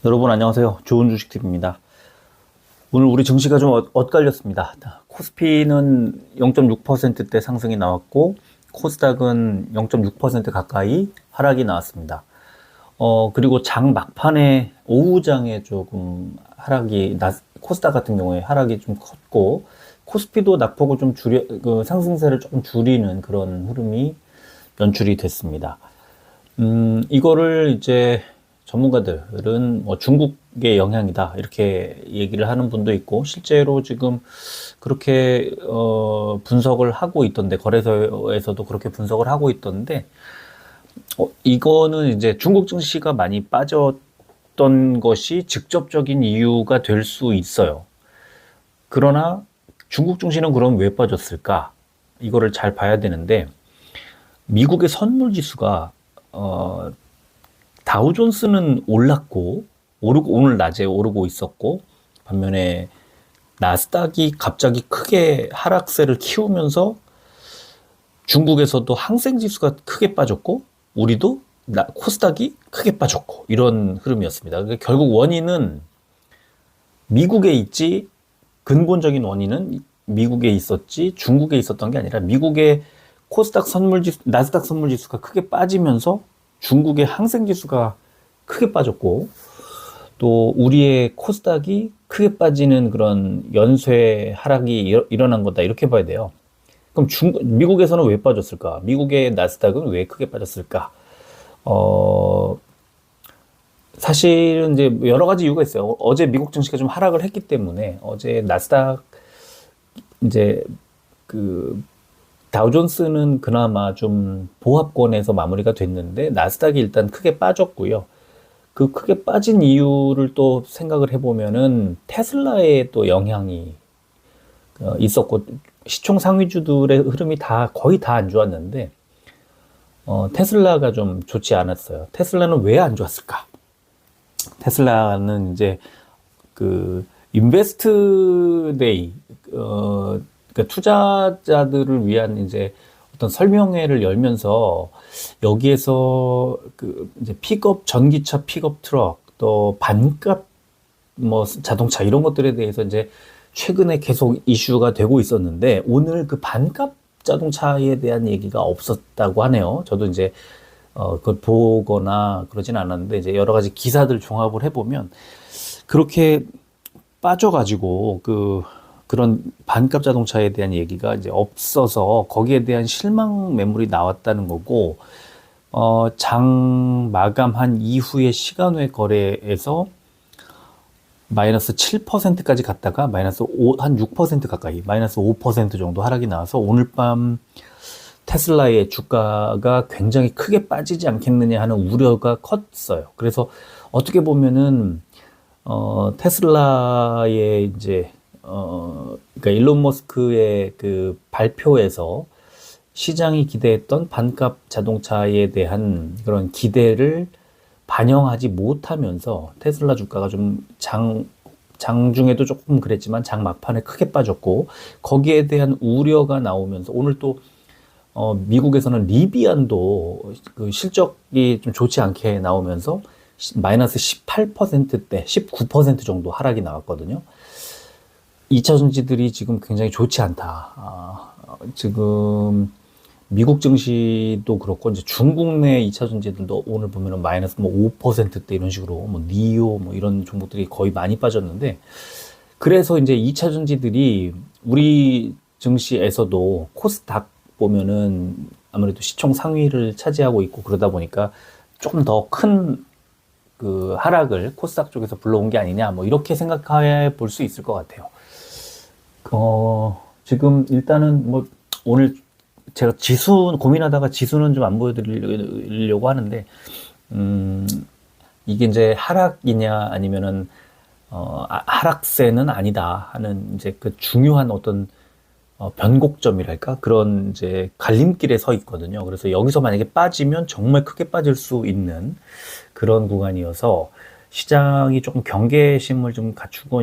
여러분 안녕하세요. 좋은 주식TV입니다. 오늘 우리 증시가 좀 엇갈렸습니다. 코스피는 0.6%대 상승이 나왔고 코스닥은 0.6% 가까이 하락이 나왔습니다. 그리고 장 막판에 오후장에 조금 코스닥 같은 경우에 하락이 좀 컸고 코스피도 낙폭을 좀 상승세를 조금 줄이는 그런 흐름이 연출이 됐습니다. 이거를 이제 전문가들은 뭐 중국의 영향이다 이렇게 얘기를 하는 분도 있고 실제로 지금 그렇게 분석을 하고 있던데 거래소에서도 그렇게 분석을 하고 있던데 이거는 이제 중국 증시가 많이 빠졌던 것이 직접적인 이유가 될 수 있어요. 그러나 중국 증시는 그럼 왜 빠졌을까? 이거를 잘 봐야 되는데 미국의 선물 지수가 다우존스는 올랐고 오늘 낮에 오르고 있었고 반면에 나스닥이 갑자기 크게 하락세를 키우면서 중국에서도 항생 지수가 크게 빠졌고 우리도 코스닥이 크게 빠졌고 이런 흐름이었습니다. 그러니까 결국 원인은 미국에 있지 근본적인 원인은 미국에 있었지 중국에 있었던 게 아니라 미국의 나스닥 선물 지수가 크게 빠지면서 중국의 항생 지수가 크게 빠졌고 또 우리의 코스닥이 크게 빠지는 그런 연쇄 하락이 일어난 거다 이렇게 봐야 돼요. 그럼 미국에서는 왜 빠졌을까? 미국의 나스닥은 왜 크게 빠졌을까? 사실은 이제 여러 가지 이유가 있어요. 어제 미국 증시가 좀 하락을 했기 때문에 어제 나스닥 이제 다우존스는 그나마 좀 보합권에서 마무리가 됐는데 나스닥이 일단 크게 빠졌고요. 그 크게 빠진 이유를 또 생각을 해보면은 테슬라의 또 영향이 있었고 시총 상위주들의 흐름이 거의 다 안 좋았는데 테슬라가 좀 좋지 않았어요. 테슬라는 왜 안 좋았을까? 테슬라는 이제 인베스트 데이 그러니까 투자자들을 위한 이제 어떤 설명회를 열면서 여기에서 이제 전기차 픽업 트럭 또 반값 뭐 자동차 이런 것들에 대해서 이제 최근에 계속 이슈가 되고 있었는데 오늘 그 반값 자동차에 대한 얘기가 없었다고 하네요. 저도 이제 그걸 보거나 그러진 않았는데 이제 여러 가지 기사들 종합을 해보면 그렇게 빠져가지고 그런 반값 자동차에 대한 얘기가 이제 없어서 거기에 대한 실망 매물이 나왔다는 거고, 장 마감한 이후의 시간외 거래에서 마이너스 7%까지 갔다가 한 6% 가까이, 마이너스 5% 정도 하락이 나와서 오늘 밤 테슬라의 주가가 굉장히 크게 빠지지 않겠느냐 하는 우려가 컸어요. 그래서 어떻게 보면은, 테슬라의 이제 그러니까 일론 머스크의 그 발표에서 시장이 기대했던 반값 자동차에 대한 그런 기대를 반영하지 못하면서 테슬라 주가가 좀 장중에도 조금 그랬지만 장 막판에 크게 빠졌고 거기에 대한 우려가 나오면서 오늘 또 미국에서는 리비안도 그 실적이 좀 좋지 않게 나오면서 마이너스 18%대 19% 정도 하락이 나왔거든요. 2차 전지들이 지금 굉장히 좋지 않다. 지금 미국 증시도 그렇고 이제 중국 내 2차 전지들도 오늘 보면은 마이너스 뭐 5%대 이런 식으로 뭐 니오 뭐 이런 종목들이 거의 많이 빠졌는데 그래서 이제 2차 전지들이 우리 증시에서도 코스닥 보면은 아무래도 시총 상위를 차지하고 있고 그러다 보니까 조금 더 큰 하락을 코스닥 쪽에서 불러온 게 아니냐 뭐 이렇게 생각해 볼 수 있을 것 같아요. 지금 일단은 뭐 오늘 제가 고민하다가 지수는 좀 안 보여드리려고 하는데, 이게 이제 하락이냐 아니면은, 하락세는 아니다 하는 이제 그 중요한 어떤, 변곡점이랄까? 그런 이제 갈림길에 서 있거든요. 그래서 여기서 만약에 빠지면 정말 크게 빠질 수 있는 그런 구간이어서 시장이 조금 경계심을 좀 갖고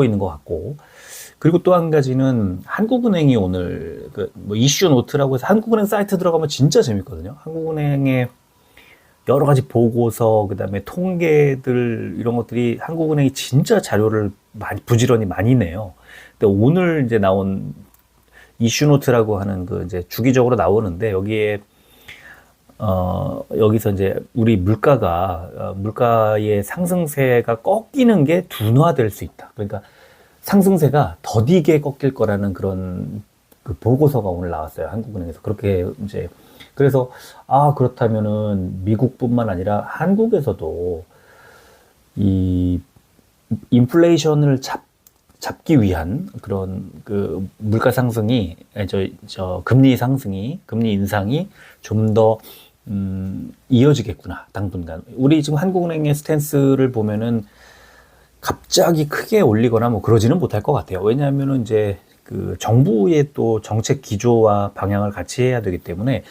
있는 것 같고, 그리고 또 한 가지는 한국은행이 오늘 뭐 이슈 노트라고 해서 한국은행 사이트 들어가면 진짜 재밌거든요. 한국은행의 여러 가지 보고서, 그다음에 통계들 이런 것들이 한국은행이 진짜 자료를 부지런히 많이 내요. 근데 오늘 이제 나온 이슈노트라고 하는 그 이제 주기적으로 나오는데 여기에 여기서 이제 우리 물가의 상승세가 꺾이는 게 둔화될 수 있다. 그러니까 상승세가 더디게 꺾일 거라는 그런 그 보고서가 오늘 나왔어요. 한국은행에서. 그렇게 이제, 그래서, 그렇다면은 미국뿐만 아니라 한국에서도 이 인플레이션을 잡기 위한 그런 그 물가 상승이, 금리 상승이, 금리 인상이 좀 더, 이어지겠구나, 당분간. 우리 지금 한국은행의 스탠스를 보면은 갑자기 크게 올리거나 뭐 그러지는 못할 것 같아요. 왜냐하면은 이제 그 정부의 또 정책 기조와 방향을 같이 해야 되기 때문에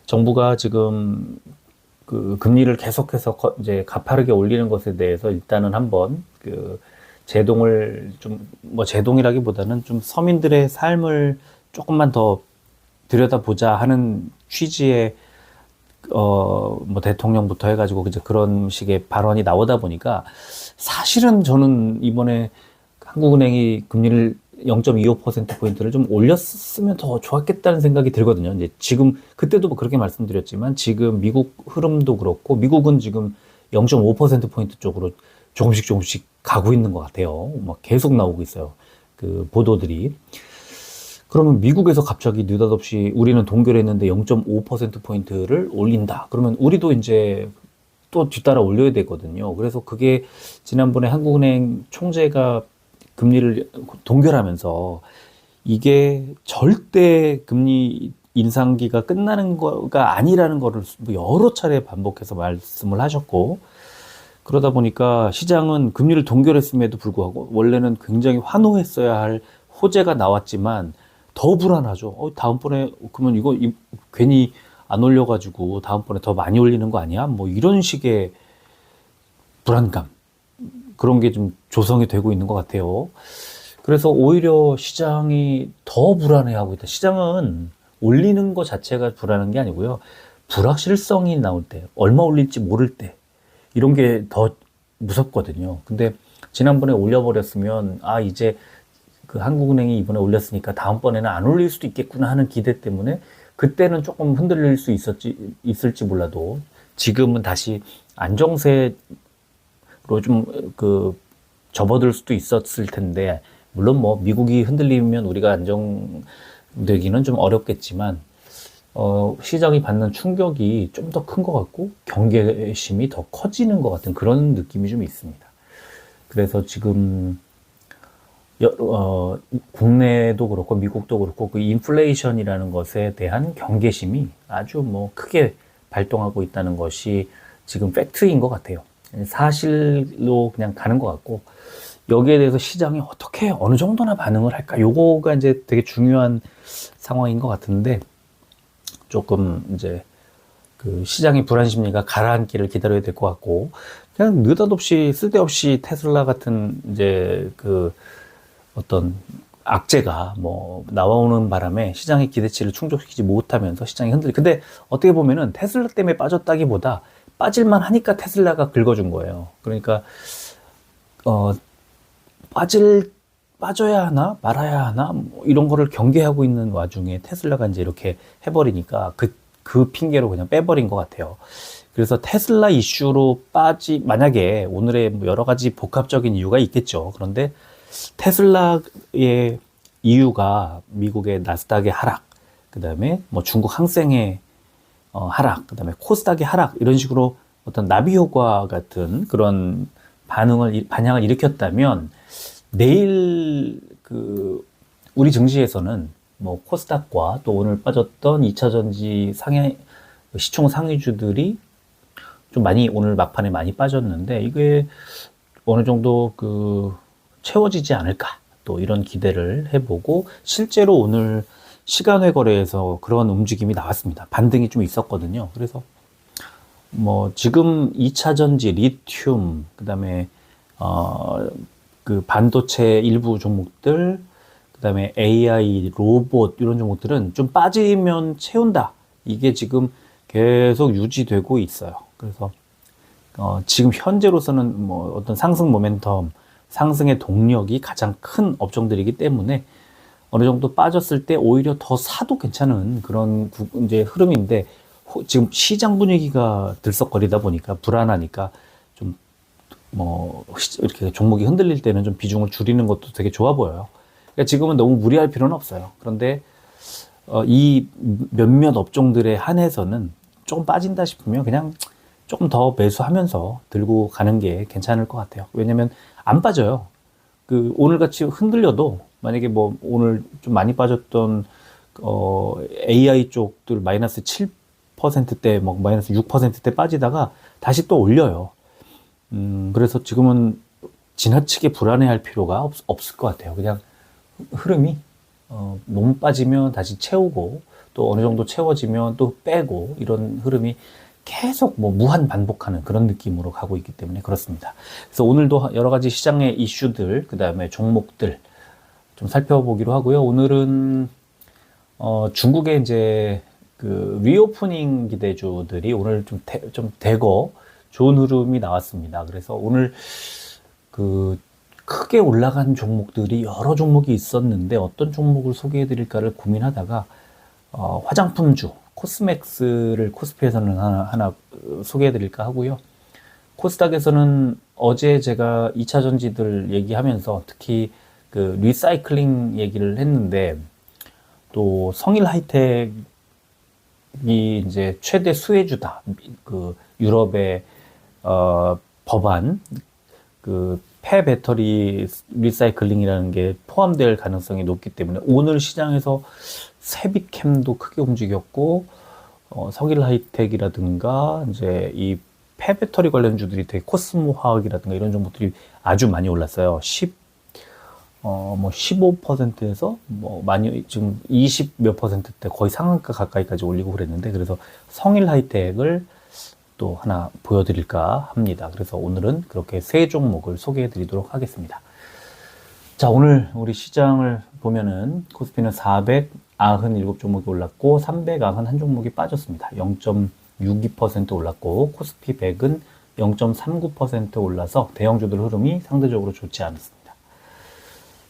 정부가 지금 그 금리를 계속해서 이제 가파르게 올리는 것에 대해서 일단은 한번 그 제동을 좀, 뭐 제동이라기보다는 좀 서민들의 삶을 조금만 더 들여다보자 하는 취지의 뭐 대통령부터 해가지고 이제 그런 식의 발언이 나오다 보니까 사실은 저는 이번에 한국은행이 금리를 0.25%포인트를 좀 올렸으면 더 좋았겠다는 생각이 들거든요. 이제 지금, 그때도 뭐 그렇게 말씀드렸지만 지금 미국 흐름도 그렇고 미국은 지금 0.5%포인트 쪽으로 조금씩 가고 있는 것 같아요. 막 계속 나오고 있어요. 그 보도들이. 그러면 미국에서 갑자기 느닷없이 우리는 동결했는데 0.5%포인트를 올린다. 그러면 우리도 이제 또 뒤따라 올려야 되거든요. 그래서 그게 지난번에 한국은행 총재가 금리를 동결하면서 이게 절대 금리 인상기가 끝나는 거가 아니라는 거를 여러 차례 반복해서 말씀을 하셨고, 그러다 보니까 시장은 금리를 동결했음에도 불구하고 원래는 굉장히 환호했어야 할 호재가 나왔지만 더 불안하죠. 다음번에 그러면 이거 괜히 안 올려가지고 다음번에 더 많이 올리는 거 아니야? 뭐 이런 식의 불안감, 그런 게 좀 조성이 되고 있는 것 같아요. 그래서 오히려 시장이 더 불안해하고 있다. 시장은 올리는 것 자체가 불안한 게 아니고요. 불확실성이 나올 때, 얼마 올릴지 모를 때, 이런 게 더 무섭거든요. 근데 지난번에 올려버렸으면, 이제 그 한국은행이 이번에 올렸으니까 다음번에는 안 올릴 수도 있겠구나 하는 기대 때문에 그때는 조금 흔들릴 수 있을지 몰라도 지금은 다시 안정세로 좀 그 접어들 수도 있었을 텐데, 물론 뭐 미국이 흔들리면 우리가 안정되기는 좀 어렵겠지만 시장이 받는 충격이 좀 더 큰 것 같고 경계심이 더 커지는 것 같은 그런 느낌이 좀 있습니다. 그래서 지금 국내도 그렇고 미국도 그렇고 그 인플레이션이라는 것에 대한 경계심이 아주 뭐 크게 발동하고 있다는 것이 지금 팩트인 것 같아요. 사실로 그냥 가는 것 같고, 여기에 대해서 시장이 어떻게 어느 정도나 반응을 할까, 요거가 이제 되게 중요한 상황인 것 같은데, 조금 이제 그 시장의 불안 심리가 가라앉기를 기다려야 될 것 같고, 그냥 느닷없이 쓸데없이 테슬라 같은 이제 그 어떤 악재가 뭐 나와오는 바람에 시장의 기대치를 충족시키지 못하면서 시장이 근데 어떻게 보면은 테슬라 때문에 빠졌다기보다 빠질만 하니까 테슬라가 긁어준 거예요. 그러니까 빠져야 하나 말아야 하나 뭐 이런 거를 경계하고 있는 와중에 테슬라가 이제 이렇게 해버리니까 그 핑계로 그냥 빼버린 것 같아요. 그래서 테슬라 이슈로 만약에 오늘의 뭐 여러 가지 복합적인 이유가 있겠죠. 그런데 테슬라의 이유가 미국의 나스닥의 하락, 그 다음에 뭐 중국 항생의 하락, 그 다음에 코스닥의 하락, 이런 식으로 어떤 나비 효과 같은 그런 반향을 일으켰다면, 내일 그 우리 증시에서는 뭐 코스닥과 또 오늘 빠졌던 2차전지 시총 상위주들이 좀 많이 오늘 막판에 많이 빠졌는데, 이게 어느 정도 채워지지 않을까, 또 이런 기대를 해보고, 실제로 오늘 시간외 거래에서 그런 움직임이 나왔습니다. 반등이 좀 있었거든요. 그래서 뭐 지금 2차전지, 리튬, 그다음에 그 반도체 일부 종목들, 그다음에 AI, 로봇 이런 종목들은 좀 빠지면 채운다. 이게 지금 계속 유지되고 있어요. 그래서 지금 현재로서는 뭐 어떤 상승 모멘텀, 상승의 동력이 가장 큰 업종들이기 때문에 어느 정도 빠졌을 때 오히려 더 사도 괜찮은 그런 이제 흐름인데, 지금 시장 분위기가 들썩거리다 보니까 불안하니까 좀 뭐 이렇게 종목이 흔들릴 때는 좀 비중을 줄이는 것도 되게 좋아 보여요. 그러니까 지금은 너무 무리할 필요는 없어요. 그런데 이 몇몇 업종들에 한해서는 조금 빠진다 싶으면 그냥 조금 더 매수하면서 들고 가는 게 괜찮을 것 같아요. 왜냐면 안 빠져요. 오늘 같이 흔들려도 만약에 뭐 오늘 좀 많이 빠졌던 AI 쪽들 마이너스 7%대, 뭐 마이너스 6%대 빠지다가 다시 또 올려요. 그래서 지금은 지나치게 불안해할 필요가 없을 것 같아요. 그냥 흐름이 너무 빠지면 다시 채우고, 또 어느 정도 채워지면 또 빼고, 이런 흐름이 계속 뭐 무한 반복하는 그런 느낌으로 가고 있기 때문에 그렇습니다. 그래서 오늘도 여러 가지 시장의 이슈들, 그 다음에 종목들 좀 살펴보기로 하고요. 오늘은 중국의 이제 그 리오프닝 기대주들이 오늘 좀 대거 좋은 흐름이 나왔습니다. 그래서 오늘 그 크게 올라간 종목들이 여러 종목이 있었는데 어떤 종목을 소개해 드릴까를 고민하다가 화장품주 코스맥스를 코스피에서는 하나 소개해 드릴까 하고요. 코스닥에서는 어제 제가 2차 전지들 얘기하면서 특히 그 리사이클링 얘기를 했는데, 또 성일 하이텍이 이제 최대 수혜주다. 그 유럽의 법안 그 폐배터리 리사이클링이라는 게 포함될 가능성이 높기 때문에 오늘 시장에서 세비캠도 크게 움직였고, 석일 하이텍이라든가 이제 이 폐배터리 관련주들이 되게 코스모 화학이라든가 이런 종목들이 아주 많이 올랐어요. 15%에서 뭐 많이 지금 20 몇 %대 거의 상한가 가까이까지 올리고 그랬는데, 그래서 성일 하이텍을 또 하나 보여드릴까 합니다. 그래서 오늘은 그렇게 세 종목을 소개해 드리도록 하겠습니다. 자, 오늘 우리 시장을 보면은 코스피는 497종목이 올랐고 391종목이 빠졌습니다. 0.62% 올랐고, 코스피 100은 0.39% 올라서 대형주들 흐름이 상대적으로 좋지 않았습니다.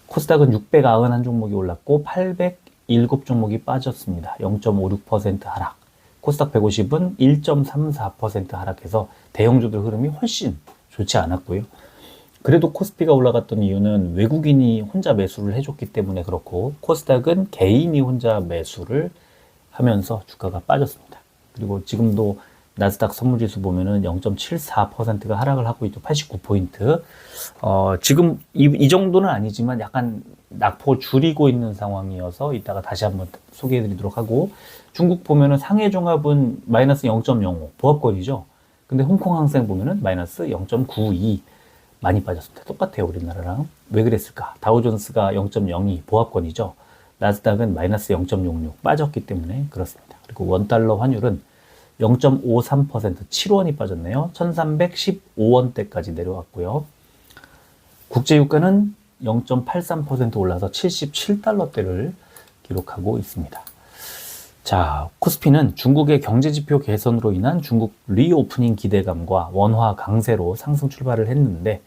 코스닥은 691종목이 올랐고 807종목이 빠졌습니다. 0.56% 하락. 코스닥 150은 1.34% 하락해서 대형주들 흐름이 훨씬 좋지 않았고요. 그래도 코스피가 올라갔던 이유는 외국인이 혼자 매수를 해줬기 때문에 그렇고, 코스닥은 개인이 혼자 매수를 하면서 주가가 빠졌습니다. 그리고 지금도 나스닥 선물지수 보면은 0.74%가 하락을 하고 있죠. 89포인트. 지금 이 정도는 아니지만 약간 낙폭을 줄이고 있는 상황이어서 이따가 다시 한번 소개해 드리도록 하고, 중국 보면은 상해종합은 마이너스 0.05 보합권이죠. 근데 홍콩항생 보면은 마이너스 0.92 많이 빠졌습니다. 똑같아요, 우리나라랑. 왜 그랬을까? 다우존스가 0.02 보합권이죠. 나스닥은 마이너스 0.66 빠졌기 때문에 그렇습니다. 그리고 원달러 환율은 0.53% 7원이 빠졌네요. 1315원대까지 내려왔고요. 국제유가는 0.83% 올라서 77달러대를 기록하고 있습니다. 자, 코스피는 중국의 경제지표 개선으로 인한 중국 리오프닝 기대감과 원화 강세로 상승 출발을 했는데,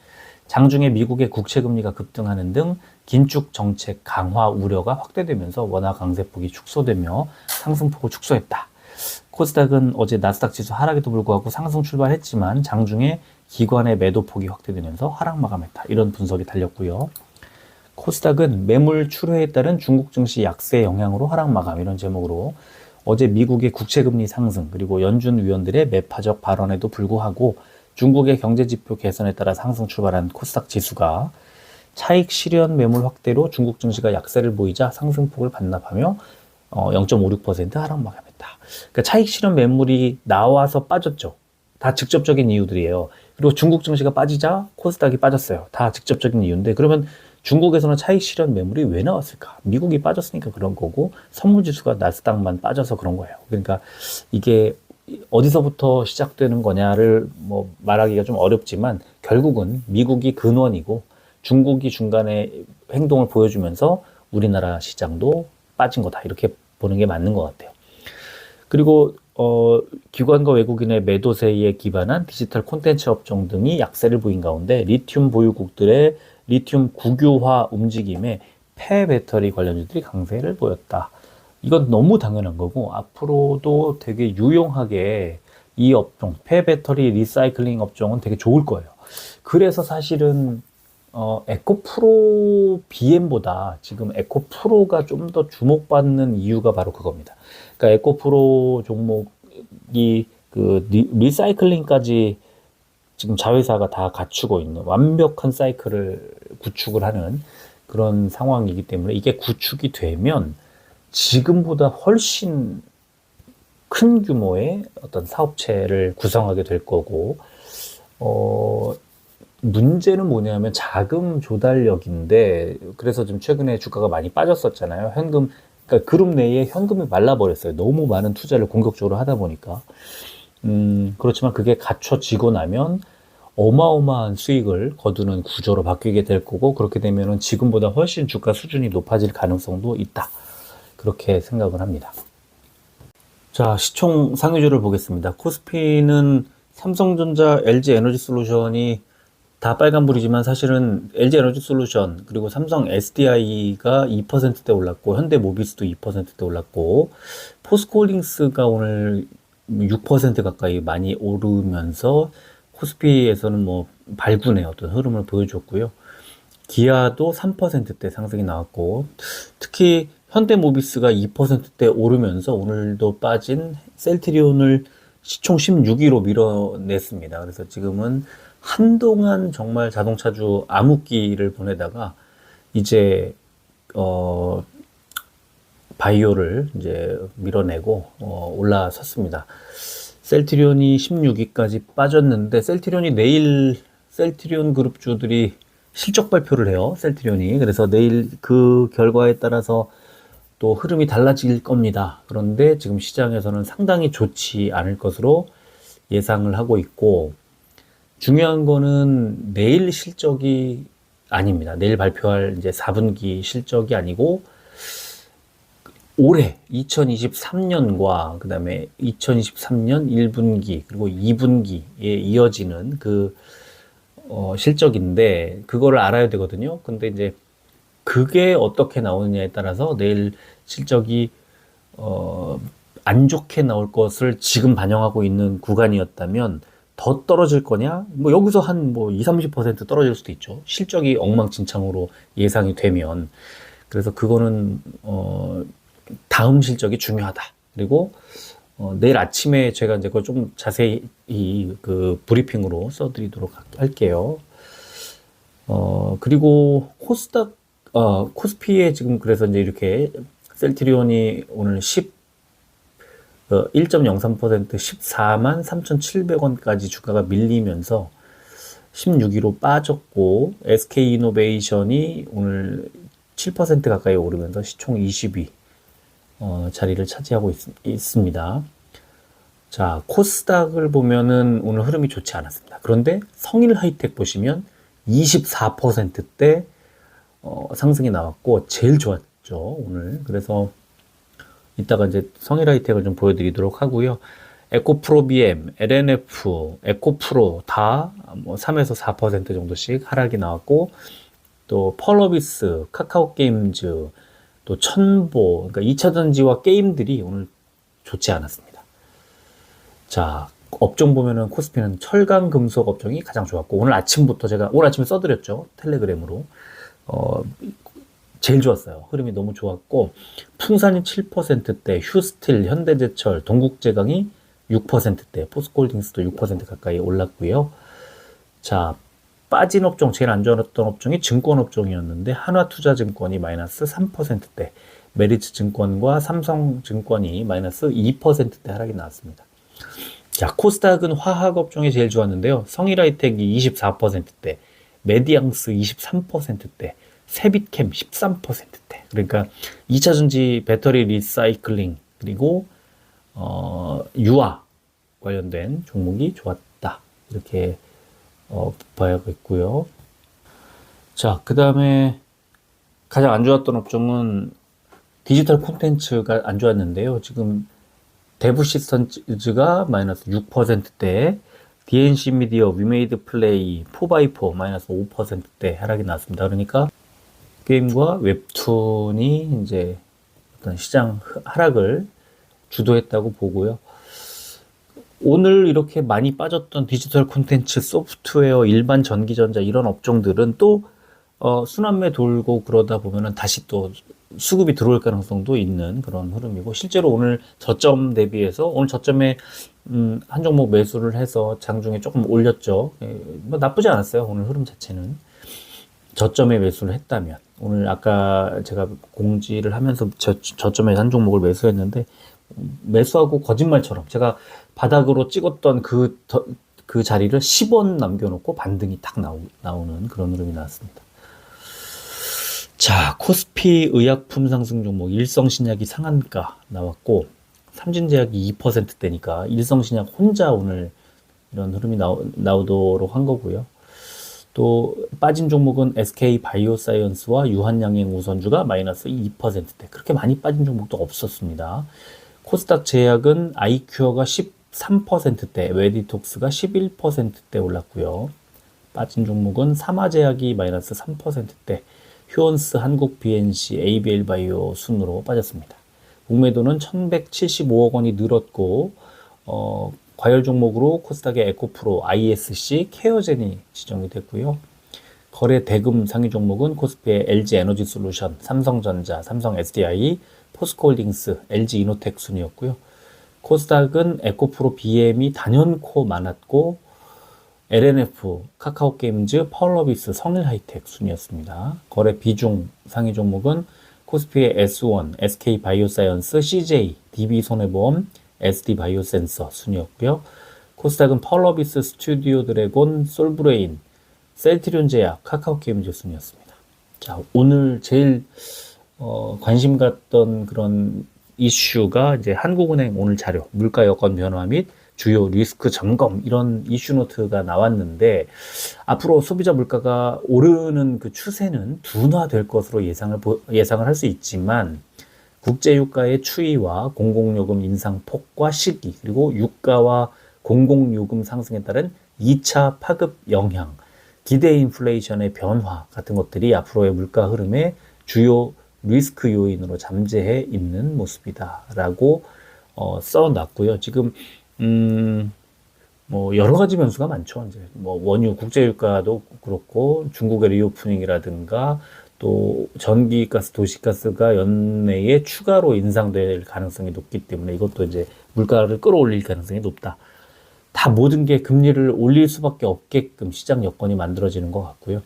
장중에 미국의 국채금리가 급등하는 등 긴축 정책 강화 우려가 확대되면서 원화 강세폭이 축소되며 상승폭을 축소했다. 코스닥은 어제 나스닥 지수 하락에도 불구하고 상승 출발했지만 장중에 기관의 매도폭이 확대되면서 하락 마감했다. 이런 분석이 달렸고요. 코스닥은 매물 출회에 따른 중국 증시 약세 영향으로 하락 마감, 이런 제목으로 어제 미국의 국채금리 상승, 그리고 연준 위원들의 매파적 발언에도 불구하고 중국의 경제지표 개선에 따라 상승 출발한 코스닥 지수가 차익 실현 매물 확대로 중국 증시가 약세를 보이자 상승폭을 반납하며 0.56% 하락 마감했다. 그러니까 차익 실현 매물이 나와서 빠졌죠. 다 직접적인 이유들이에요. 그리고 중국 증시가 빠지자 코스닥이 빠졌어요. 다 직접적인 이유인데, 그러면 중국에서는 차익 실현 매물이 왜 나왔을까? 미국이 빠졌으니까 그런 거고, 선물지수가 나스닥만 빠져서 그런 거예요. 그러니까 이게 어디서부터 시작되는 거냐를 뭐 말하기가 좀 어렵지만, 결국은 미국이 근원이고 중국이 중간에 행동을 보여주면서 우리나라 시장도 빠진 거다, 이렇게 보는 게 맞는 것 같아요. 그리고 기관과 외국인의 매도세에 기반한 디지털 콘텐츠 업종 등이 약세를 보인 가운데 리튬 보유국들의 리튬 국유화 움직임에 폐배터리 관련주들이 강세를 보였다. 이건 너무 당연한 거고 앞으로도 되게 유용하게 이 업종, 폐배터리 리사이클링 업종은 되게 좋을 거예요. 그래서 사실은 에코프로 BM보다 지금 에코프로가 좀 더 주목받는 이유가 바로 그겁니다. 그러니까 에코프로 종목이 그 리사이클링까지 지금 자회사가 다 갖추고 있는 완벽한 사이클을 구축을 하는 그런 상황이기 때문에 이게 구축이 되면 지금보다 훨씬 큰 규모의 어떤 사업체를 구성하게 될 거고, 문제는 뭐냐면 자금 조달력인데, 그래서 좀 최근에 주가가 많이 빠졌었잖아요. 그러니까 그룹 내에 현금이 말라버렸어요. 너무 많은 투자를 공격적으로 하다 보니까. 그렇지만 그게 갖춰지고 나면 어마어마한 수익을 거두는 구조로 바뀌게 될 거고, 그렇게 되면은 지금보다 훨씬 주가 수준이 높아질 가능성도 있다. 그렇게 생각을 합니다. 자, 시총 상위주를 보겠습니다. 코스피는 삼성전자, LG에너지솔루션이 다 빨간불이지만 사실은 LG에너지솔루션 그리고 삼성 SDI가 2%대 올랐고 현대모비스도 2%대 올랐고 포스코홀딩스가 오늘 6% 가까이 많이 오르면서 코스피에서는 뭐 발군의 어떤 흐름을 보여줬고요. 기아도 3%대 상승이 나왔고 특히 현대모비스가 2%대 오르면서 오늘도 빠진 셀트리온을 시총 16위로 밀어냈습니다. 그래서 지금은 한동안 정말 자동차주 암흑기를 보내다가 이제 바이오를 이제 밀어내고 올라섰습니다. 셀트리온이 16위까지 빠졌는데 셀트리온이 내일 셀트리온 그룹주들이 실적 발표를 해요. 셀트리온이. 그래서 내일 그 결과에 따라서 또 흐름이 달라질 겁니다. 그런데 지금 시장에서는 상당히 좋지 않을 것으로 예상을 하고 있고 중요한 거는 내일 실적이 아닙니다. 내일 발표할 이제 4분기 실적이 아니고 올해 2023년과 그 다음에 2023년 1분기 그리고 2분기에 이어지는 그 실적인데 그거를 알아야 되거든요. 근데 이제 그게 어떻게 나오느냐에 따라서 내일 실적이 안 좋게 나올 것을 지금 반영하고 있는 구간이었다면 더 떨어질 거냐? 뭐 여기서 한 뭐 20, 30% 떨어질 수도 있죠. 실적이 엉망진창으로 예상이 되면. 그래서 그거는 다음 실적이 중요하다. 그리고 내일 아침에 제가 이제 그걸 좀 자세히 그 브리핑으로 써드리도록 할게요. 그리고 코스피에 지금 그래서 이제 이렇게 셀트리온이 오늘 1.03% 14만 3,700원까지 주가가 밀리면서 16위로 빠졌고 SK이노베이션이 오늘 7% 가까이 오르면서 시총 20위 자리를 차지하고 있습니다. 자, 코스닥을 보면은 오늘 흐름이 좋지 않았습니다. 그런데 성일하이텍 보시면 24%대 상승이 나왔고 제일 좋았죠 오늘. 그래서 이따가 이제 성일하이텍을 좀 보여드리도록 하고요. 에코프로비엠, LNF, 에코프로 다 뭐 3에서 4% 정도씩 하락이 나왔고 또 펄어비스, 카카오게임즈, 또 천보, 그러니까 2차전지와 게임들이 오늘 좋지 않았습니다. 자, 업종 보면은 코스피는 철강 금속 업종이 가장 좋았고 오늘 아침부터 제가 오늘 아침에 써드렸죠 텔레그램으로 제일 좋았어요. 흐름이 너무 좋았고 풍산이 7%대, 휴스틸, 현대제철, 동국제강이 6%대, 포스코홀딩스도 6% 가까이 올랐고요. 자, 빠진 업종, 제일 안 좋았던 업종이 증권업종이었는데 한화투자증권이 마이너스 3%대, 메리츠증권과 삼성증권이 마이너스 2%대 하락이 나왔습니다. 자, 코스닥은 화학업종이 제일 좋았는데요. 성일하이텍이 24%대, 메디앙스 23%대, 세빛캠 13%대. 그러니까 2차전지 배터리 리사이클링 그리고 유아 관련된 종목이 좋았다. 이렇게 봐야겠고요. 자, 그 다음에 가장 안 좋았던 업종은 디지털 콘텐츠가 안 좋았는데요. 지금 대부 시스템즈가 마이너스 6%대, DNC 미디어, 위메이드 플레이, 4x4 마이너스 5%대 하락이 나왔습니다. 그러니까 게임과 웹툰이 이제 어떤 시장 하락을 주도했다고 보고요. 오늘 이렇게 많이 빠졌던 디지털 콘텐츠, 소프트웨어, 일반 전기전자 이런 업종들은 또 순환매 돌고 그러다 보면은 다시 또 수급이 들어올 가능성도 있는 그런 흐름이고, 실제로 오늘 저점 대비해서 오늘 저점에 한 종목 매수를 해서 장중에 조금 올렸죠. 뭐 나쁘지 않았어요. 오늘 흐름 자체는. 저점에 매수를 했다면, 오늘 아까 제가 공지를 하면서 저점에 한 종목을 매수했는데, 매수하고 거짓말처럼 제가 바닥으로 찍었던 그 자리를 10원 남겨놓고 반등이 탁 나오는 그런 흐름이 나왔습니다. 자, 코스피 의약품 상승 종목 일성신약이 상한가 나왔고, 삼진제약이 2%대니까 일성신약 혼자 오늘 이런 흐름이 나오도록 한 거고요. 또 빠진 종목은 SK바이오사이언스와 유한양행 우선주가 마이너스 2%대. 그렇게 많이 빠진 종목도 없었습니다. 코스닥 제약은 아이큐어가 13%대, 웨디톡스가 11%대 올랐고요. 빠진 종목은 사마제약이 마이너스 3%대, 휴원스, 한국 BNC, ABL바이오 순으로 빠졌습니다. 공매도는 1175억 원이 늘었고, 과열 종목으로 코스닥의 에코프로, ISC, 케어젠이 지정이 됐고요. 거래 대금 상위 종목은 코스피의 LG에너지솔루션, 삼성전자, 삼성 SDI, 포스코홀딩스, LG이노텍 순이었고요. 코스닥은 에코프로, BM이 단연코 많았고, LNF, 카카오게임즈, 파월러비스, 성일하이텍 순이었습니다. 거래 비중 상위 종목은 코스피의 S1, SK바이오사이언스, CJ, DB손해보험, SD바이오센서 순이었고요. 코스닥은 파월러비스, 스튜디오 드래곤, 솔브레인, 셀트리온제약, 카카오게임즈 순이었습니다. 자, 오늘 제일 관심 갔던 그런 이슈가 이제 한국은행 오늘 자료, 물가 여건 변화 및 주요 리스크 점검, 이런 이슈 노트가 나왔는데, 앞으로 소비자 물가가 오르는 그 추세는 둔화될 것으로 예상을 할 수 있지만, 국제유가의 추이와 공공요금 인상 폭과 시기, 그리고 유가와 공공요금 상승에 따른 2차 파급 영향, 기대 인플레이션의 변화 같은 것들이 앞으로의 물가 흐름의 주요 리스크 요인으로 잠재해 있는 모습이다라고 써놨고요. 지금 뭐 여러 가지 변수가 많죠. 이제 뭐 원유 국제유가도 그렇고, 중국의 리오프닝이라든가, 또 전기가스, 도시가스가 연내에 추가로 인상될 가능성이 높기 때문에 이것도 이제 물가를 끌어올릴 가능성이 높다. 다 모든 게 금리를 올릴 수밖에 없게끔 시장 여건이 만들어지는 것 같고요.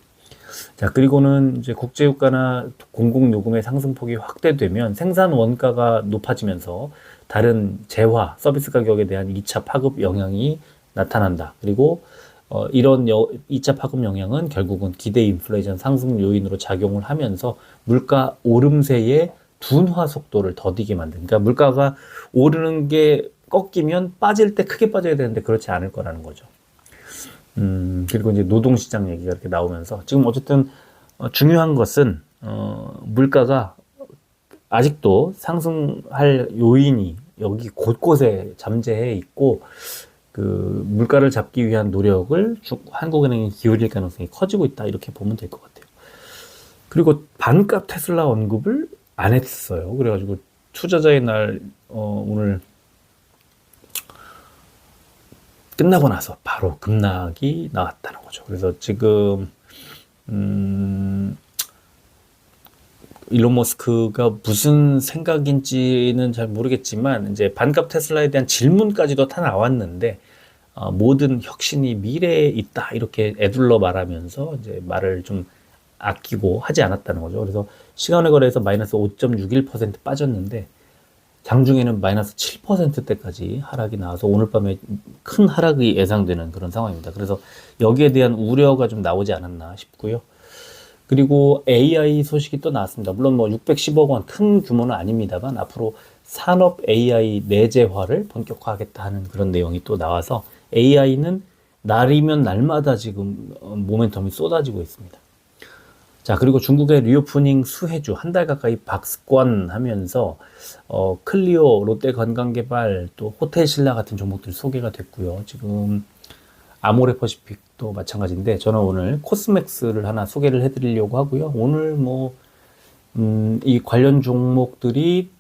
자, 그리고는 이제 국제유가나 공공요금의 상승폭이 확대되면 생산 원가가 높아지면서 다른 재화, 서비스 가격에 대한 2차 파급 영향이 나타난다. 그리고 이런 2차 파급 영향은 결국은 기대 인플레이션 상승 요인으로 작용을 하면서 물가 오름세의 둔화 속도를 더디게 만든다. 그러니까 물가가 오르는 게 꺾이면 빠질 때 크게 빠져야 되는데 그렇지 않을 거라는 거죠. 그리고 이제 노동시장 얘기가 이렇게 나오면서, 지금 어쨌든 중요한 것은 물가가 아직도 상승할 요인이 여기 곳곳에 잠재해 있고, 그 물가를 잡기 위한 노력을 한국은행이 기울일 가능성이 커지고 있다, 이렇게 보면 될 것 같아요. 그리고 반값 테슬라 언급을 안 했어요. 그래가지고 투자자의 날 오늘 끝나고 나서 바로 급락이 나왔다는 거죠. 그래서 지금 일론 머스크가 무슨 생각인지는 잘 모르겠지만, 이제 반값 테슬라에 대한 질문까지도 다 나왔는데, 모든 혁신이 미래에 있다, 이렇게 에둘러 말하면서 이제 말을 좀 아끼고 하지 않았다는 거죠. 그래서 시간의 거래에서 마이너스 5.61% 빠졌는데, 장중에는 마이너스 7%대까지 하락이 나와서 오늘 밤에 큰 하락이 예상되는 그런 상황입니다. 그래서 여기에 대한 우려가 좀 나오지 않았나 싶고요. 그리고 AI 소식이 또 나왔습니다. 물론 뭐 610억 원 큰 규모는 아닙니다만, 앞으로 산업 AI 내재화를 본격화하겠다 하는 그런 내용이 또 나와서, AI는 날이면 날마다 지금 모멘텀이 쏟아지고 있습니다. 자, 그리고 중국의 리오프닝 수혜주 한 달 가까이 박스권하면서 클리오, 롯데관광개발, 또 호텔신라 같은 종목들이 소개가 됐고요. 지금 아모레퍼시픽도 마찬가지인데 저는 오늘 코스맥스를 하나 소개를 해드리려고 하고요. 오늘 이 관련 종목들이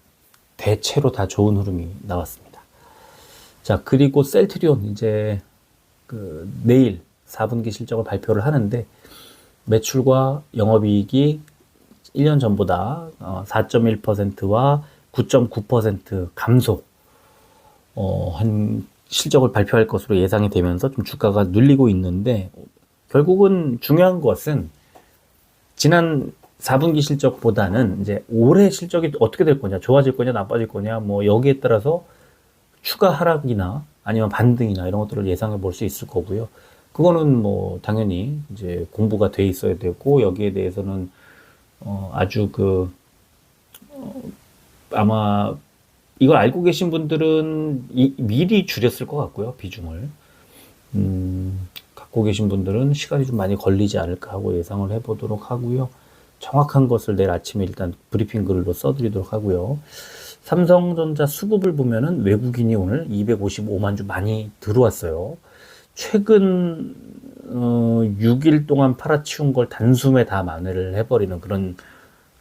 대체로 다 좋은 흐름이 나왔습니다. 자, 그리고 셀트리온 이제 내일 4분기 실적을 발표를 하는데 매출과 영업이익이 1년 전보다 4.1%와 9.9% 감소 한 실적을 발표할 것으로 예상이 되면서 좀 주가가 눌리고 있는데 결국은 중요한 것은 지난 4분기 실적보다는 이제 올해 실적이 어떻게 될 거냐, 좋아질 거냐, 나빠질 거냐, 뭐 여기에 따라서 추가 하락이나 아니면 반등이나 이런 것들을 예상해 볼 수 있을 거고요. 그거는 뭐 당연히 이제 공부가 돼 있어야 되고 여기에 대해서는 아주 아마 이걸 알고 계신 분들은 미리 줄였을 것 같고요, 비중을. 갖고 계신 분들은 시간이 좀 많이 걸리지 않을까 하고 예상을 해보도록 하고요. 정확한 것을 내일 아침에 일단 브리핑 글로 써드리도록 하고요. 삼성전자 수급을 보면은 외국인이 오늘 255만 주 많이 들어왔어요. 최근 6일 동안 팔아치운 걸 단숨에 다 만회를 해버리는 그런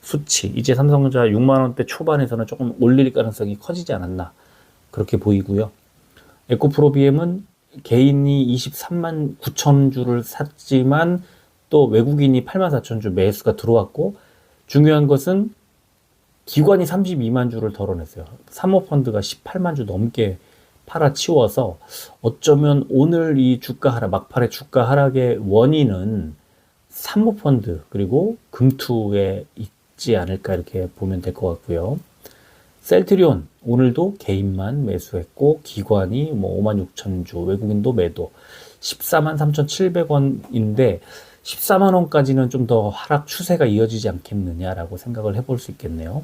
수치. 이제 삼성전자 6만 원대 초반에서는 조금 올릴 가능성이 커지지 않았나 그렇게 보이고요. 에코프로비엠은 개인이 23만 9천 주를 샀지만 또 외국인이 8만 4천 주 매수가 들어왔고 중요한 것은 기관이 32만 주를 덜어냈어요. 사모펀드가 18만 주 넘게 팔아치워서 어쩌면 오늘 이 주가 하락, 막판의 주가 하락의 원인은 사모펀드 그리고 금투에 있지 않을까 이렇게 보면 될 것 같고요. 셀트리온 오늘도 개인만 매수했고 기관이 뭐 5만 6천 주, 외국인도 매도 14만 3,700원인데 14만 원까지는 좀 더 하락 추세가 이어지지 않겠느냐라고 생각을 해볼 수 있겠네요.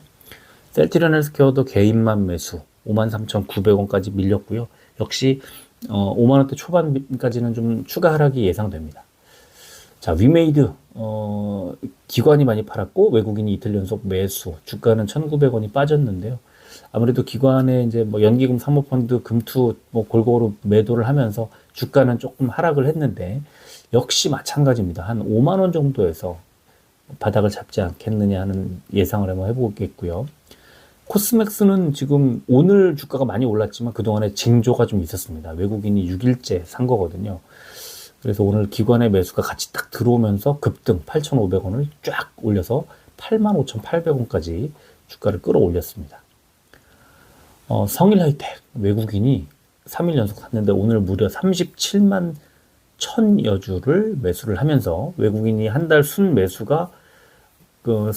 셀트리온 헬스케어도 개인만 매수 53,900원까지 밀렸고요. 역시 5만 원대 초반까지는 좀 추가 하락이 예상됩니다. 자, 위메이드 기관이 많이 팔았고 외국인이 이틀 연속 매수, 주가는 1,900원이 빠졌는데요. 아무래도 기관의 이제 뭐 연기금, 사모펀드, 금투 뭐 골고루 매도를 하면서 주가는 조금 하락을 했는데 역시 마찬가지입니다. 한 5만 원 정도에서 바닥을 잡지 않겠느냐 하는 예상을 한번 해보겠고요. 코스맥스는 지금 오늘 주가가 많이 올랐지만 그동안에 징조가 좀 있었습니다. 외국인이 6일째 산 거거든요. 그래서 오늘 기관의 매수가 같이 딱 들어오면서 급등 8,500원을 쫙 올려서 85,800원까지 주가를 끌어올렸습니다. 성일하이텍 외국인이 3일 연속 샀는데 오늘 무려 37만 1000여 주를 매수를 하면서 외국인이 한 달 순 매수가 그러니까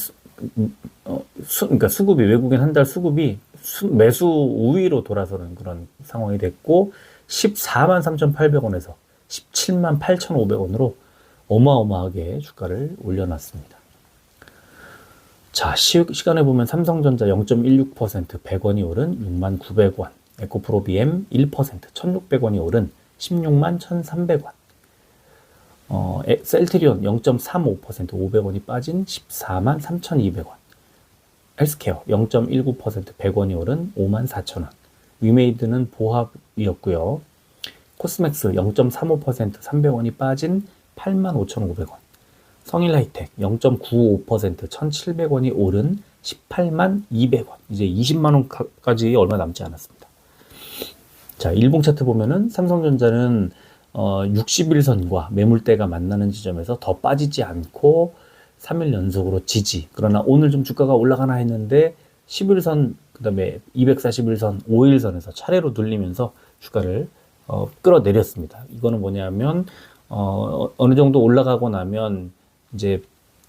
수급이 외국인 한 달 수급이 매수 우위로 돌아서는 그런 상황이 됐고 14만 3,800원에서 17만 8,500원으로 어마어마하게 주가를 올려놨습니다. 자, 시간에 보면 삼성전자 0.16% 100원이 오른 6만 900원, 에코프로비엠 1% 1,600원이 오른 16만 1,300원, 셀트리온 0.35% 500원이 빠진 14만 3,200원, 헬스케어 0.19% 100원이 오른 5만 4천원, 위메이드는 보합이었고요. 코스맥스 0.35% 300원이 빠진 8만 5,500원, 성일하이텍 0.95% 1,700원이 오른 18만 200원, 이제 20만 원까지 얼마 남지 않았습니다. 자, 일봉 차트 보면은 삼성전자는 60일선과 매물대가 만나는 지점에서 더 빠지지 않고 3일 연속으로 지지. 그러나 오늘 좀 주가가 올라가나 했는데 11선, 그 다음에 241선, 5일선에서 차례로 눌리면서 주가를 끌어내렸습니다. 이거는 뭐냐면 어느 정도 올라가고 나면 이제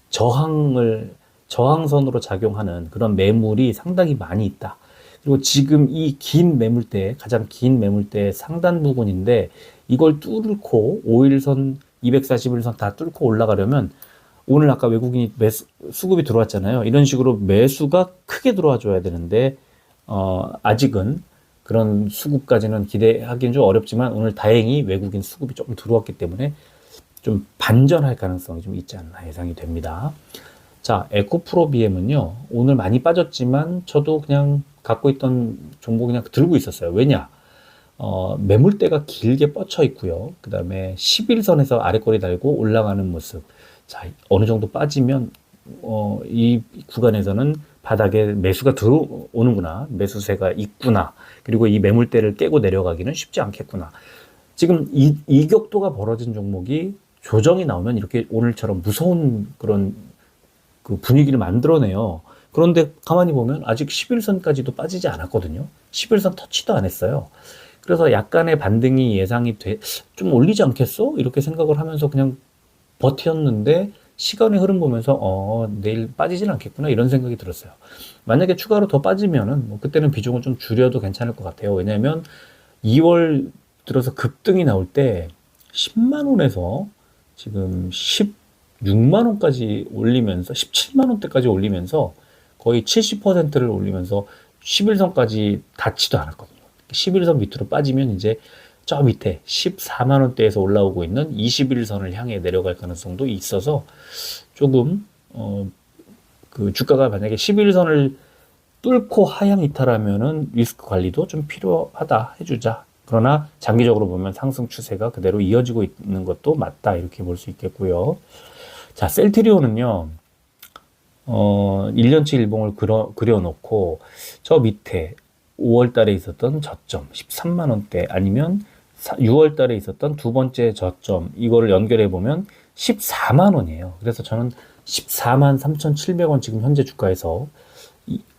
저항선으로 작용하는 그런 매물이 상당히 많이 있다. 그리고 지금 이 긴 매물대, 가장 긴 매물대 상단 부분인데 이걸 뚫고 5일선, 241선 다 뚫고 올라가려면 오늘 아까 외국인이 수급이 들어왔잖아요. 이런 식으로 매수가 크게 들어와 줘야 되는데 아직은 그런 수급까지는 기대하기는 좀 어렵지만 오늘 다행히 외국인 수급이 조금 들어왔기 때문에 좀 반전할 가능성이 좀 있지 않나 예상이 됩니다. 자, 에코프로 BM은요, 오늘 많이 빠졌지만 저도 그냥 갖고 있던 종목 그냥 들고 있었어요. 왜냐? 매물대가 길게 뻗쳐 있고요. 그 다음에 11선에서 아래꼬리 달고 올라가는 모습. 자, 어느 정도 빠지면, 이 구간에서는 바닥에 매수가 들어오는구나. 매수세가 있구나. 그리고 이 매물대를 깨고 내려가기는 쉽지 않겠구나. 지금 이 격도가 벌어진 종목이 조정이 나오면 이렇게 오늘처럼 무서운 그런 그 분위기를 만들어내요. 그런데 가만히 보면 아직 11선까지도 빠지지 않았거든요. 11선 터치도 안 했어요. 그래서 약간의 반등이 예상이 좀 올리지 않겠어? 이렇게 생각을 하면서 그냥 버텼는데 시간의 흐름 보면서 내일 빠지진 않겠구나 이런 생각이 들었어요. 만약에 추가로 더 빠지면은 뭐 그때는 비중을 좀 줄여도 괜찮을 것 같아요. 왜냐하면 2월 들어서 급등이 나올 때 10만 원에서 지금 16만 원까지 올리면서 17만 원대까지 올리면서 거의 70%를 올리면서 11선까지 닿지도 않았거든요. 11선 밑으로 빠지면 이제 저 밑에 14만 원대에서 올라오고 있는 21선을 향해 내려갈 가능성도 있어서 조금 그 주가가 만약에 11선을 뚫고 하향 이탈하면은 리스크 관리도 좀 필요하다 해주자. 그러나 장기적으로 보면 상승 추세가 그대로 이어지고 있는 것도 맞다 이렇게 볼 수 있겠고요. 자, 셀트리온은요. 1년치 일봉을 그려놓고 저 밑에 5월 달에 있었던 저점 13만 원대 아니면 6월 달에 있었던 두 번째 저점 이거를 연결해 보면 14만 원이에요. 그래서 저는 14만 3,700원 지금 현재 주가에서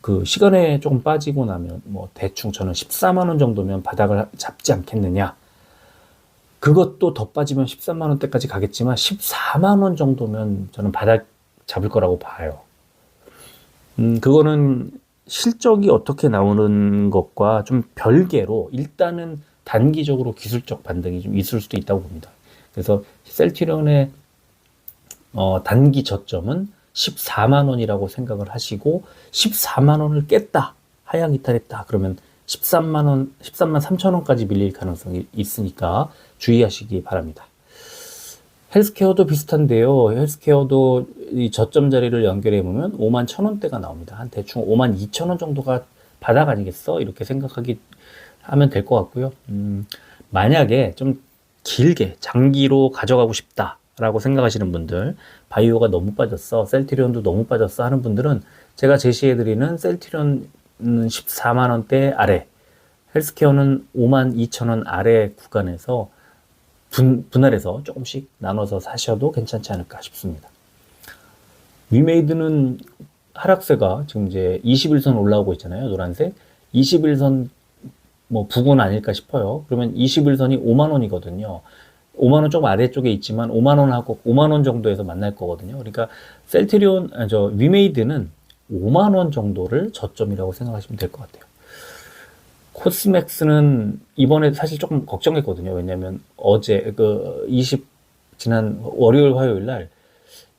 그 시간에 조금 빠지고 나면 뭐 대충 저는 14만 원 정도면 바닥을 잡지 않겠느냐. 그것도 더 빠지면 13만 원대까지 가겠지만 14만 원 정도면 저는 바닥 잡을 거라고 봐요. 그거는 실적이 어떻게 나오는 것과 좀 별개로 일단은 단기적으로 기술적 반등이 좀 있을 수도 있다고 봅니다. 그래서 셀트리온의 단기 저점은 14만 원이라고 생각을 하시고 14만 원을 깼다. 하향 이탈했다. 그러면 13만 원, 13만 3천 원까지 밀릴 가능성이 있으니까 주의하시기 바랍니다. 헬스케어도 비슷한데요. 헬스케어도 이 저점 자리를 연결해 보면 5만 1천 원대가 나옵니다. 한 대충 5만 2천 원 정도가 바닥 아니겠어? 이렇게 하면 될 것 같고요. 만약에 좀 길게 장기로 가져가고 싶다라고 생각하시는 분들, 바이오가 너무 빠졌어, 셀트리온도 너무 빠졌어 하는 분들은 제가 제시해드리는 셀트리온은 14만 원대 아래, 헬스케어는 5만 2천 원 아래 구간에서 분할해서 조금씩 나눠서 사셔도 괜찮지 않을까 싶습니다. 위메이드는 하락세가 지금 이제 21선 올라오고 있잖아요. 노란색. 21선 뭐 부근 아닐까 싶어요. 그러면 21선이 5만 원이거든요. 5만 원 조금 아래쪽에 있지만 5만 원하고 5만 원 정도에서 만날 거거든요. 그러니까 위메이드는 5만 원 정도를 저점이라고 생각하시면 될 것 같아요. 코스맥스는 이번에 사실 조금 걱정했거든요. 왜냐면 어제 지난 월요일 화요일 날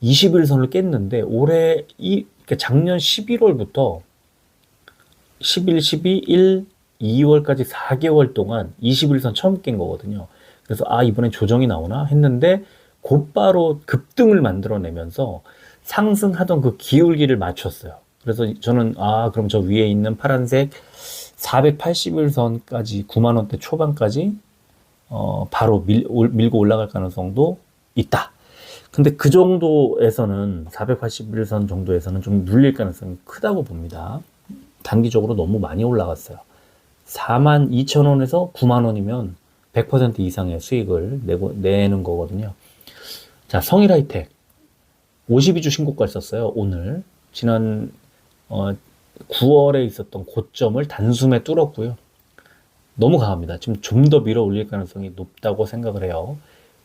21선을 깼는데 그러니까 작년 11월부터 11, 12, 1, 2월까지 4개월 동안 21선 처음 깬 거거든요. 그래서 이번엔 조정이 나오나 했는데 곧바로 급등을 만들어내면서 상승하던 그 기울기를 맞췄어요. 그래서 저는 그럼 저 위에 있는 파란색 481선까지 9만 원대 초반까지 바로 밀고 올라갈 가능성도 있다. 근데 그 정도에서는 481선 정도에서는 좀 눌릴 가능성이 크다고 봅니다. 단기적으로 너무 많이 올라갔어요. 4만 2천 원에서 9만 원이면 100% 이상의 수익을 내는 거거든요. 자, 성일하이텍 52주 신고가 있었어요. 오늘 지난 9월에 있었던 고점을 단숨에 뚫었고요. 너무 강합니다. 지금 좀 더 밀어 올릴 가능성이 높다고 생각을 해요.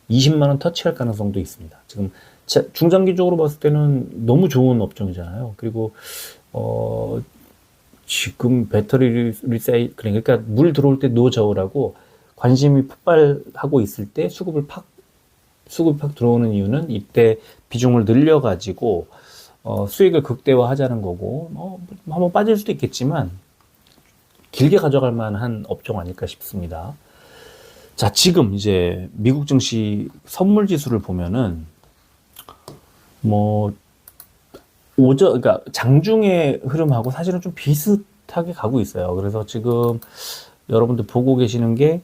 20만 원 터치할 가능성도 있습니다. 지금 중장기적으로 봤을 때는 너무 좋은 업종이잖아요. 그리고 지금 배터리 그러니까 물 들어올 때 노 저으라고 관심이 폭발하고 있을 때 수급이 팍 들어오는 이유는 이때 비중을 늘려가지고 수익을 극대화하자는 거고, 한번 빠질 수도 있겠지만 길게 가져갈 만한 업종 아닐까 싶습니다. 자, 지금 이제 미국 증시 선물 지수를 보면은 뭐 그러니까 장중의 흐름하고 사실은 좀 비슷하게 가고 있어요. 그래서 지금 여러분들 보고 계시는 게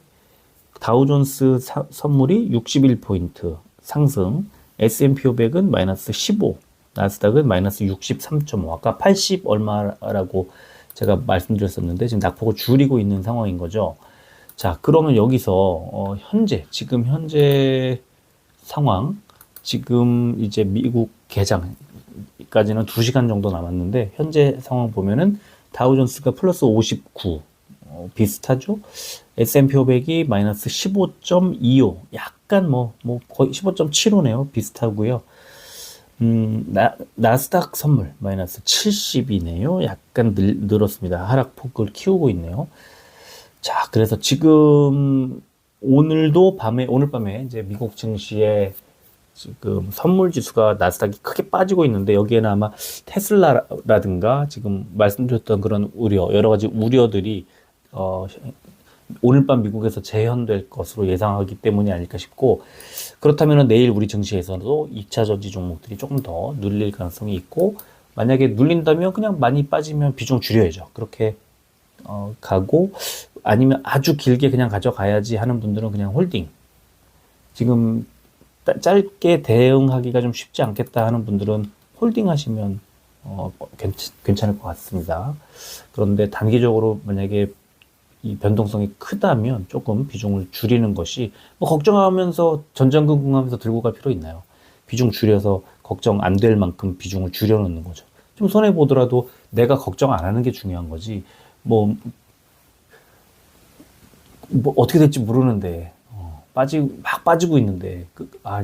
다우존스 선물이 61포인트 상승, S&P 500은 마이너스 15, 나스닥은 마이너스 63.5. 아까 80 얼마라고 제가 말씀드렸었는데 지금 낙폭을 줄이고 있는 상황인 거죠. 자, 그러면 여기서 지금 현재 상황, 지금 이제 미국 개장까지는 2시간 정도 남았는데 현재 상황 보면은 다우존스가 플러스 59, 비슷하죠? S&P 500이 마이너스 15.25, 약간 거의 15.75네요. 비슷하고요. 나스닥 선물 마이너스 70이네요. 약간 늘었습니다. 하락폭을 키우고 있네요. 자, 그래서 지금 오늘 밤에 이제 미국 증시에 지금 선물 지수가 나스닥이 크게 빠지고 있는데 여기에는 아마 테슬라라든가 지금 말씀드렸던 그런 여러 가지 우려들이 오늘 밤 미국에서 재현될 것으로 예상하기 때문이 아닐까 싶고, 그렇다면 내일 우리 증시에서도 2차 전지 종목들이 조금 더 눌릴 가능성이 있고, 만약에 눌린다면 그냥 많이 빠지면 비중 줄여야죠. 그렇게 가고, 아니면 아주 길게 그냥 가져가야지 하는 분들은 그냥 홀딩. 지금 짧게 대응하기가 좀 쉽지 않겠다 하는 분들은 홀딩 하시면 괜찮을 것 같습니다. 그런데 단기적으로 만약에 이 변동성이 크다면 조금 비중을 줄이는 것이, 걱정하면서 전전긍긍하면서 들고 갈 필요 있나요? 비중 줄여서 걱정 안 될 만큼 비중을 줄여놓는 거죠. 좀 손해 보더라도 내가 걱정 안 하는 게 중요한 거지. 어떻게 될지 모르는데 막 빠지고 있는데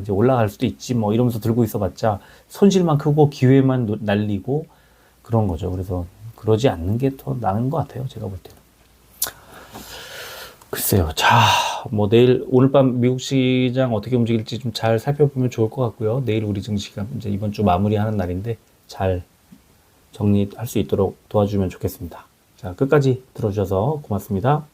이제 올라갈 수도 있지 이러면서 들고 있어봤자 손실만 크고 기회만 날리고 그런 거죠. 그래서 그러지 않는 게 더 나은 것 같아요. 제가 볼 때는. 글쎄요. 자, 오늘 밤 미국 시장 어떻게 움직일지 좀 잘 살펴보면 좋을 것 같고요. 내일 우리 증시가 이제 이번 주 마무리하는 날인데 잘 정리할 수 있도록 도와주면 좋겠습니다. 자, 끝까지 들어주셔서 고맙습니다.